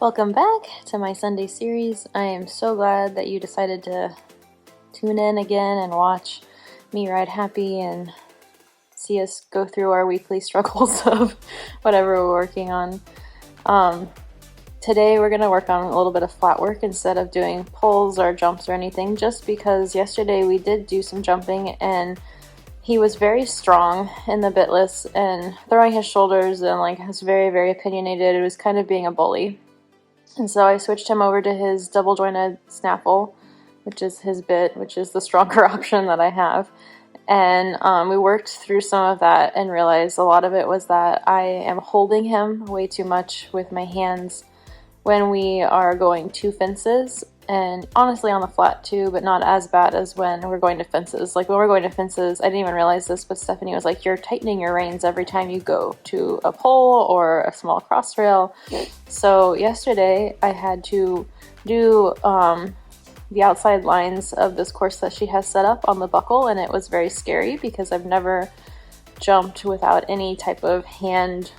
Welcome back to my Sunday series. I am so glad that you decided to tune in again and watch me ride happy and see us go through our weekly struggles of whatever we're working on. Today we're going to work on a little bit of flat work instead of doing pulls or jumps or anything, just because yesterday we did do some jumping and he was very strong in the bitless and throwing his shoulders and was very, very opinionated. It was kind of being a bully. And so I switched him over to his double jointed snaffle, which is his bit, which is the stronger option that I have. And we worked through some of that and realized a lot of it was that I am holding him way too much with my hands when we are going to fences, and honestly on the flat too, but not as bad as when we're going to fences. Like when we're going to fences, I didn't even realize this, but Stephanie was like, you're tightening your reins every time you go to a pole or a small crossrail. So yesterday I had to do the outside lines of this course that she has set up on the buckle, and it was very scary because I've never jumped without any type of hand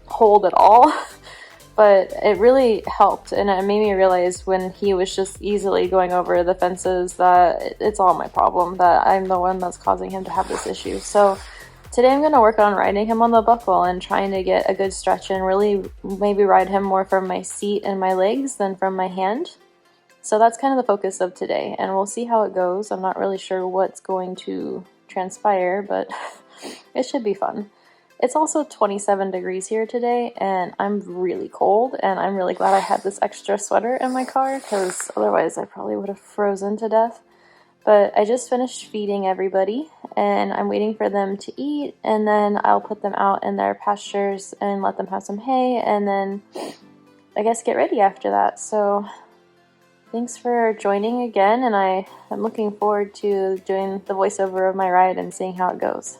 hold at all. But it really helped, and it made me realize when he was just easily going over the fences that it's all my problem, that I'm the one that's causing him to have this issue. So today I'm going to work on riding him on the buckle and trying to get a good stretch and really maybe ride him more from my seat and my legs than from my hand. So that's kind of the focus of today, and we'll see how it goes. I'm not really sure what's going to transpire, but it should be fun. It's also 27 degrees here today, and I'm really cold, and I'm really glad I had this extra sweater in my car, because otherwise I probably would have frozen to death. But I just finished feeding everybody, and I'm waiting for them to eat, and then I'll put them out in their pastures and let them have some hay, and then I guess get ready after that. So thanks for joining again, and I am looking forward to doing the voiceover of my ride and seeing how it goes.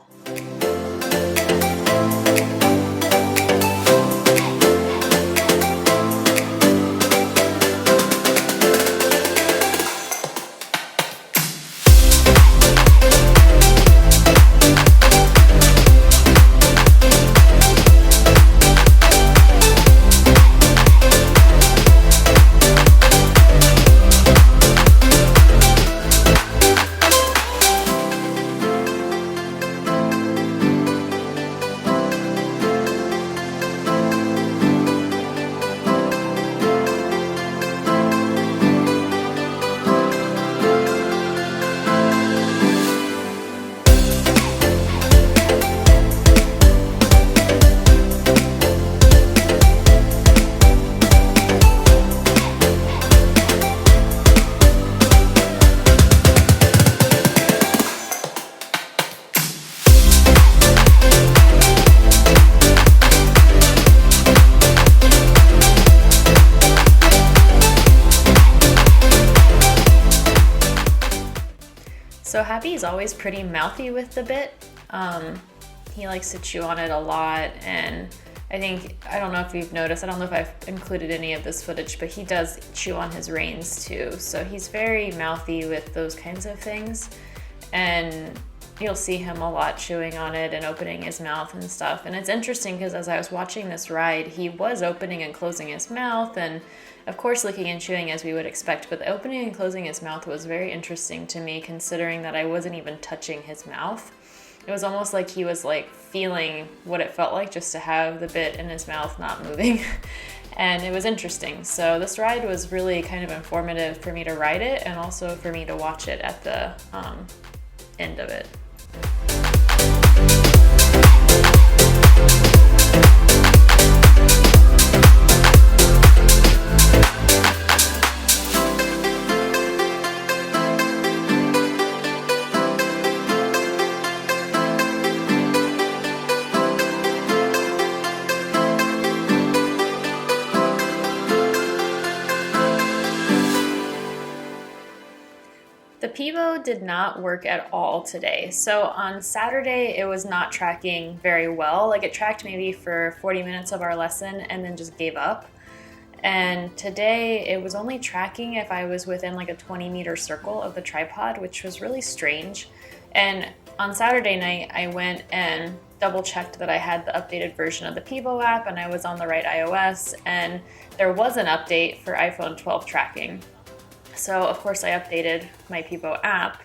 So Happy is always pretty mouthy with the bit. He likes to chew on it a lot, and I don't know if you've noticed, I don't know if I've included any of this footage, but he does chew on his reins too. So he's very mouthy with those kinds of things, and you'll see him a lot chewing on it and opening his mouth and stuff. And it's interesting because as I was watching this ride, he was opening and closing his mouth, and of course licking and chewing as we would expect, but the opening and closing his mouth was very interesting to me, considering that I wasn't even touching his mouth. It was almost like he was feeling what it felt like just to have the bit in his mouth not moving. And it was interesting. So this ride was really kind of informative for me to ride it, and also for me to watch it at the end of it. The Pivo did not work at all today. So on Saturday, it was not tracking very well. It tracked maybe for 40 minutes of our lesson and then just gave up. And today it was only tracking if I was within a 20-meter circle of the tripod, which was really strange. And on Saturday night, I went and double checked that I had the updated version of the Pivo app and I was on the right iOS, and there was an update for iPhone 12 tracking. So of course I updated my Pivo app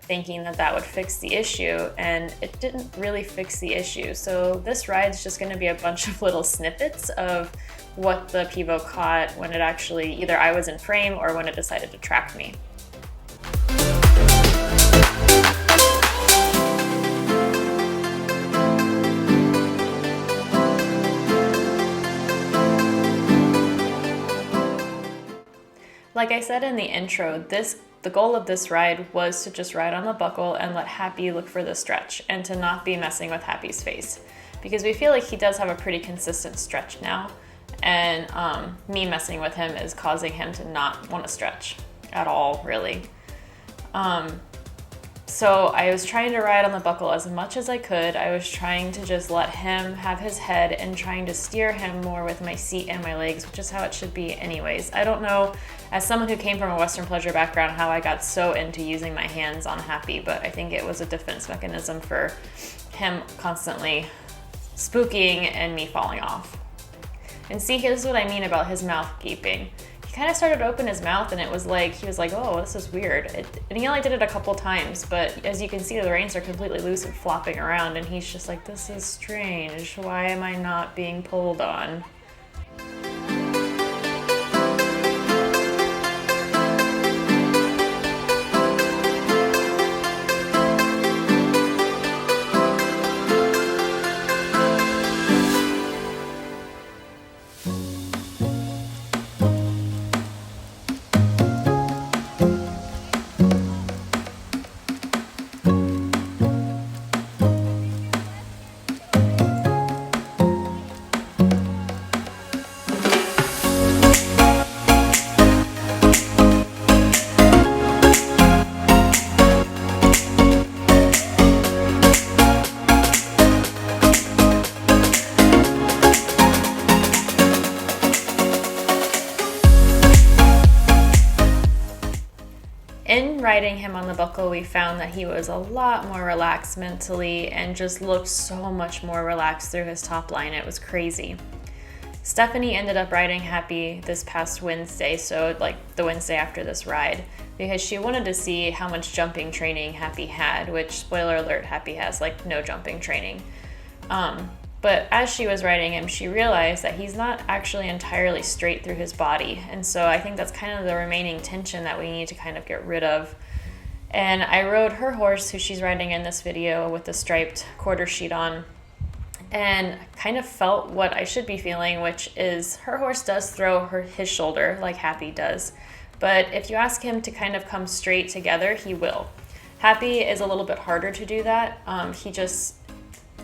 thinking that that would fix the issue, and it didn't really fix the issue. So this ride's just going to be a bunch of little snippets of what the Pivo caught when it actually, either I was in frame or when it decided to track me. Like I said in the intro, the goal of this ride was to just ride on the buckle and let Happy look for the stretch and to not be messing with Happy's face. Because we feel like he does have a pretty consistent stretch now, and me messing with him is causing him to not want to stretch at all, really. So I was trying to ride on the buckle as much as I could. I was trying to just let him have his head and trying to steer him more with my seat and my legs, which is how it should be anyways. I don't know, as someone who came from a Western pleasure background, how I got so into using my hands on Happy, but I think it was a defense mechanism for him constantly spooking and me falling off. And see, here's what I mean about his mouth gaping. He kind of started to open his mouth and it was like, he was like, oh, this is weird. And he only did it a couple times, but as you can see, the reins are completely loose and flopping around, and he's just like, this is strange. Why am I not being pulled on? In riding him on the buckle, we found that he was a lot more relaxed mentally and just looked so much more relaxed through his top line. It was crazy. Stephanie ended up riding Happy this past Wednesday, so like the Wednesday after this ride, because she wanted to see how much jumping training Happy had, which, spoiler alert, Happy has like no jumping training. But as she was riding him, she realized that he's not actually entirely straight through his body. And so I think that's kind of the remaining tension that we need to kind of get rid of. And I rode her horse, who she's riding in this video, with the striped quarter sheet on, and kind of felt what I should be feeling, which is her horse does throw his shoulder like Happy does. But if you ask him to kind of come straight together, he will. Happy is a little bit harder to do that. He just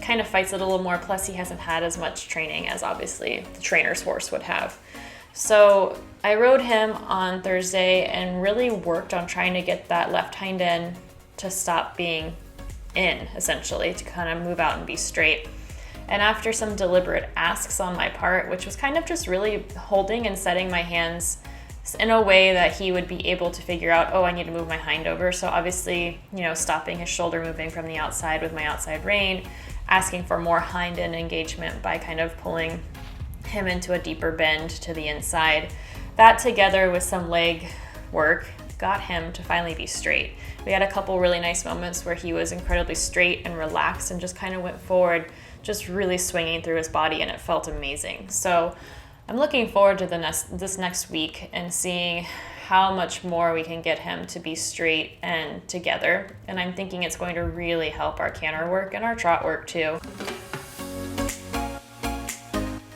kind of fights it a little more, plus he hasn't had as much training as obviously the trainer's horse would have. So I rode him on Thursday and really worked on trying to get that left hind end to stop being in, essentially, to kind of move out and be straight. And after some deliberate asks on my part, which was kind of just really holding and setting my hands in a way that he would be able to figure out, oh, I need to move my hind over. So obviously, stopping his shoulder moving from the outside with my outside rein, asking for more hind end engagement by kind of pulling him into a deeper bend to the inside. That, together with some leg work, got him to finally be straight. We had a couple really nice moments where he was incredibly straight and relaxed and just kind of went forward, just really swinging through his body, and it felt amazing. So I'm looking forward to this next week and seeing how much more we can get him to be straight and together. And I'm thinking it's going to really help our canter work and our trot work too.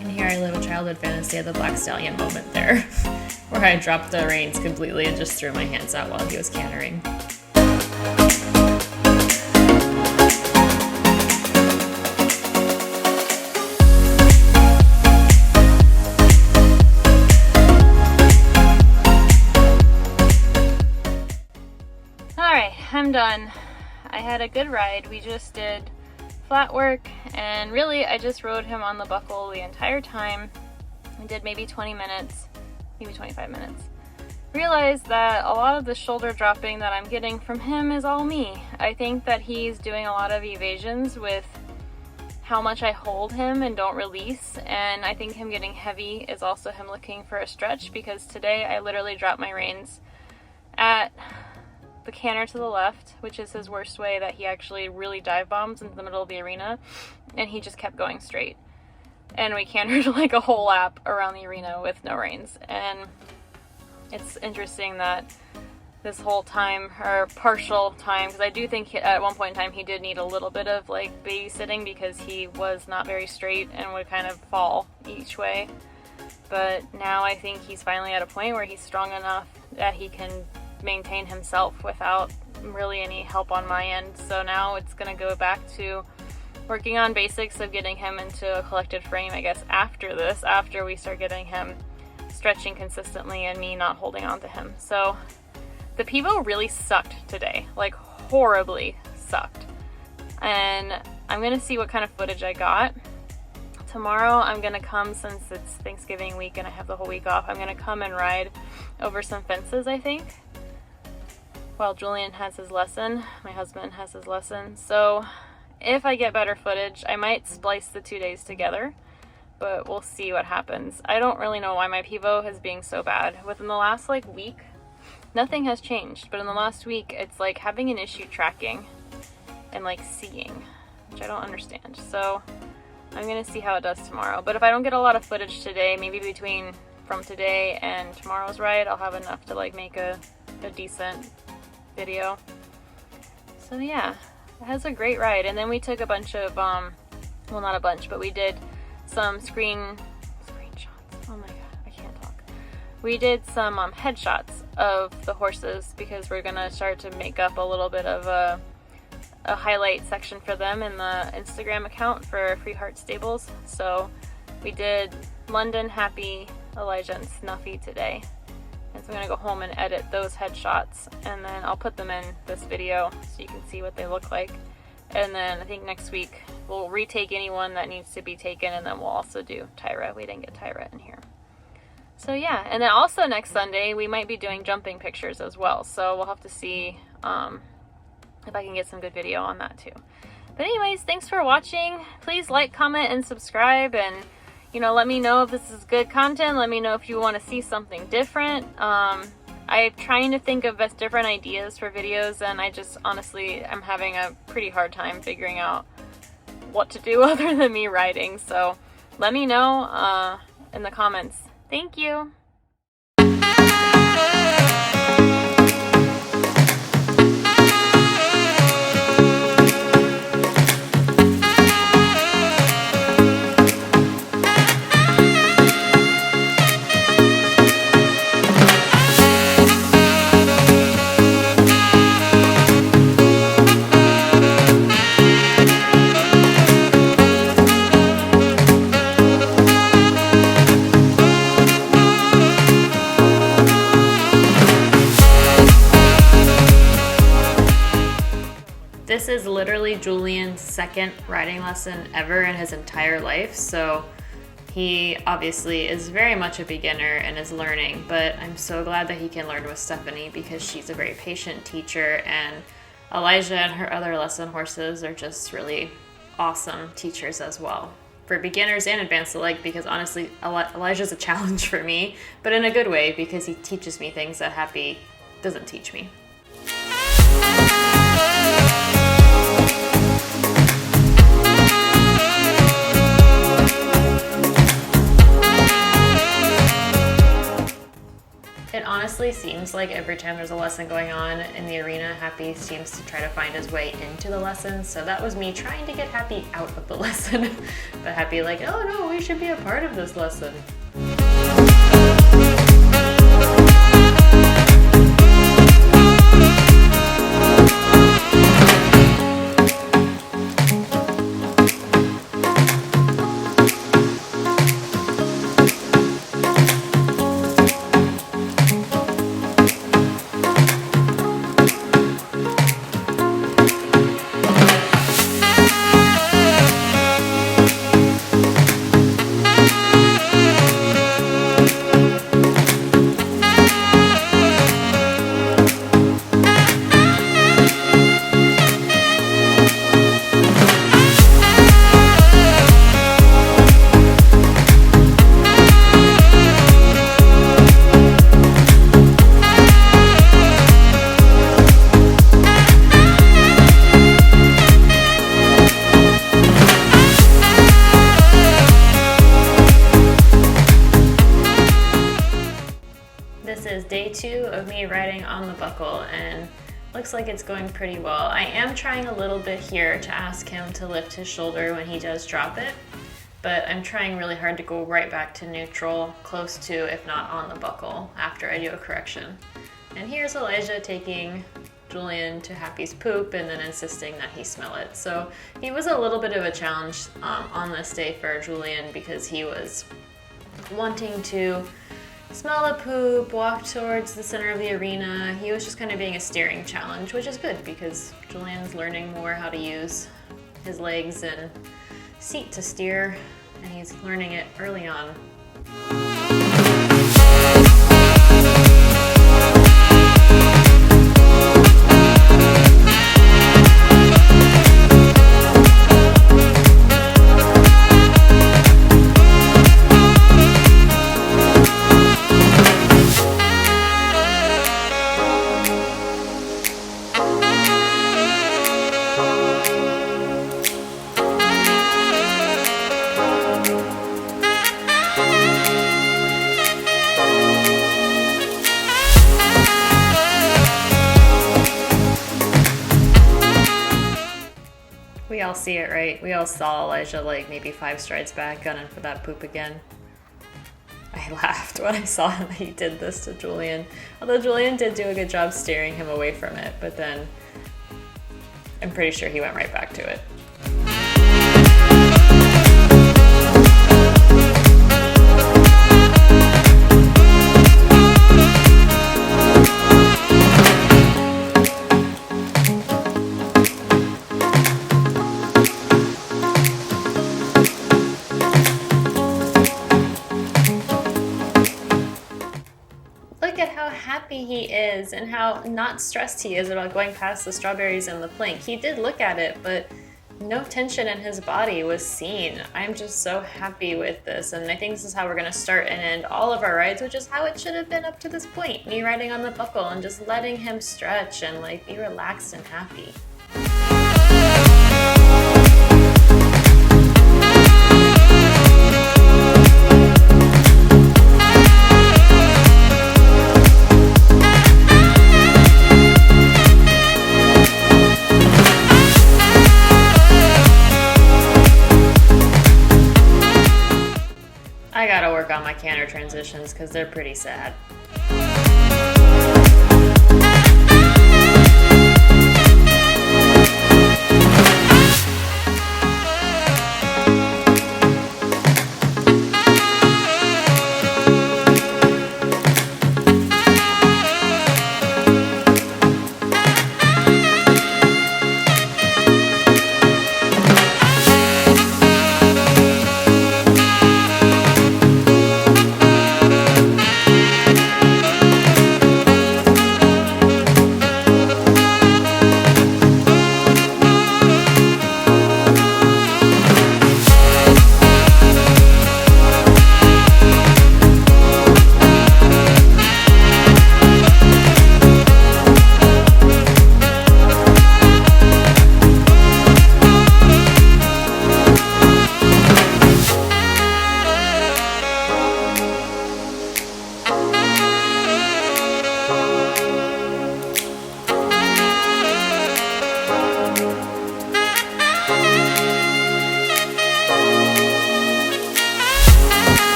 And here I live a childhood fantasy of the Black Stallion moment there, where I dropped the reins completely and just threw my hands out while he was cantering. I'm done. I had a good ride. We just did flat work, and really I just rode him on the buckle the entire time. I did maybe 20 minutes, maybe 25 minutes. Realized that a lot of the shoulder dropping that I'm getting from him is all me. I think that he's doing a lot of evasions with how much I hold him and don't release, and I think him getting heavy is also him looking for a stretch, because today I literally dropped my reins at the canter to the left, which is his worst way, that he actually really dive bombs into the middle of the arena, and he just kept going straight. And we cantered like a whole lap around the arena with no reins. And it's interesting that this whole time, or partial time, because I do think at one point in time he did need a little bit of like babysitting, because he was not very straight and would kind of fall each way. But now I think he's finally at a point where he's strong enough that he can maintain himself without really any help on my end. So now it's going to go back to working on basics of getting him into a collected frame, I guess, after this, after we start getting him stretching consistently and me not holding on to him. So the Pivo really sucked today, like horribly sucked. And I'm going to see what kind of footage I got. Tomorrow I'm going to come, since it's Thanksgiving week and I have the whole week off, I'm going to come and ride over some fences, I think, while Julian has his lesson. My husband has his lesson. So if I get better footage, I might splice the 2 days together, but we'll see what happens. I don't really know why my Pivo is being so bad. Within the last like week, nothing has changed, but in the last week, it's like having an issue tracking and like seeing, which I don't understand. So I'm gonna see how it does tomorrow. But if I don't get a lot of footage today, maybe from today and tomorrow's ride, I'll have enough to like make a decent video. So yeah, it has a great ride. And then we took a bunch of well, not a bunch, but we did some screenshots. Oh my god, I can't talk. We did some headshots of the horses, because we're gonna start to make up a little bit of a highlight section for them in the Instagram account for Free Heart Stables. So we did London, Happy, Elijah, and Snuffy today. And so I'm going to go home and edit those headshots, and then I'll put them in this video so you can see what they look like. And then I think next week we'll retake anyone that needs to be taken, and then we'll also do Tyra. We didn't get Tyra in here. So yeah, and then also next Sunday we might be doing jumping pictures as well. So we'll have to see if I can get some good video on that too. But anyways, thanks for watching. Please like, comment, and subscribe, and let me know if this is good content. Let me know if you want to see something different. I'm trying to think of different ideas for videos, and I just honestly am having a pretty hard time figuring out what to do other than me riding. So let me know in the comments. Thank you. This is literally Julian's second riding lesson ever in his entire life, so he obviously is very much a beginner and is learning, but I'm so glad that he can learn with Stephanie, because she's a very patient teacher, and Elijah and her other lesson horses are just really awesome teachers as well, for beginners and advanced alike, because honestly Elijah's a challenge for me, but in a good way, because he teaches me things that Happy doesn't teach me. It honestly seems like every time there's a lesson going on in the arena, Happy seems to try to find his way into the lesson. So that was me trying to get Happy out of the lesson. But Happy like, oh no, we should be a part of this lesson. 2 of me riding on the buckle, and looks like it's going pretty well. I am trying a little bit here to ask him to lift his shoulder when he does drop it, but I'm trying really hard to go right back to neutral, close to, if not on the buckle, after I do a correction. And here's Elijah taking Julian to Happy's poop and then insisting that he smell it. So he was a little bit of a challenge on this day for Julian, because he was wanting to smell the poop, walk towards the center of the arena. He was just kind of being a steering challenge, which is good because Julian's learning more how to use his legs and seat to steer, and he's learning it early on. We all see it, right? We all saw Elijah like maybe 5 strides back gunning for that poop again. I laughed when I saw that he did this to Julian. Although Julian did do a good job steering him away from it, but then I'm pretty sure he went right back to it. Look at how happy he is and how not stressed he is about going past the strawberries and the plank. He did look at it, but no tension in his body was seen. I'm just so happy with this, and I think this is how we're going to start and end all of our rides, which is how it should have been up to this point. Me riding on the buckle and just letting him stretch and like be relaxed and happy. I gotta work on my canter transitions because they're pretty sad.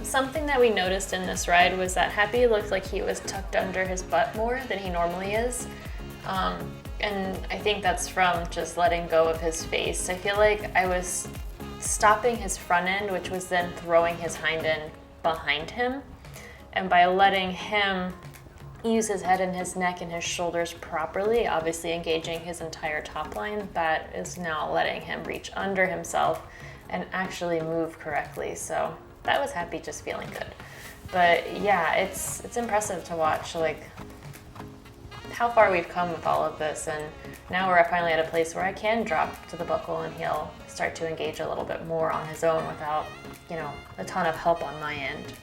Something that we noticed in this ride was that Happy looked like he was tucked under his butt more than he normally is. And I think that's from just letting go of his face. I feel like I was stopping his front end, which was then throwing his hind end behind him. And by letting him use his head and his neck and his shoulders properly, obviously engaging his entire top line, that is now letting him reach under himself and actually move correctly. So that was Happy just feeling good. But yeah, it's impressive to watch like how far we've come with all of this, and now we're finally at a place where I can drop to the buckle and he'll start to engage a little bit more on his own without, you know, a ton of help on my end.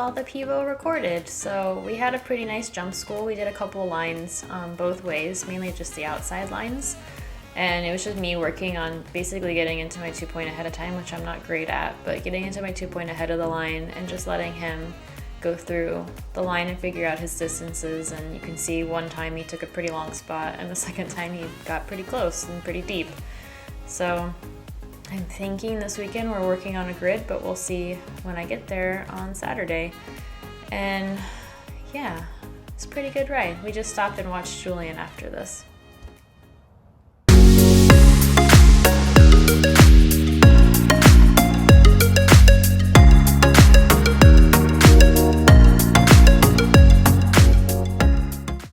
all the Pivo recorded. So we had a pretty nice jump school. We did a couple lines both ways, mainly just the outside lines. And it was just me working on basically getting into my 2-point ahead of time, which I'm not great at, but getting into my 2-point ahead of the line and just letting him go through the line and figure out his distances. And you can see one time he took a pretty long spot, and the second time he got pretty close and pretty deep. So I'm thinking this weekend we're working on a grid, but we'll see when I get there on Saturday. And yeah, it's a pretty good ride. We just stopped and watched Julian after this.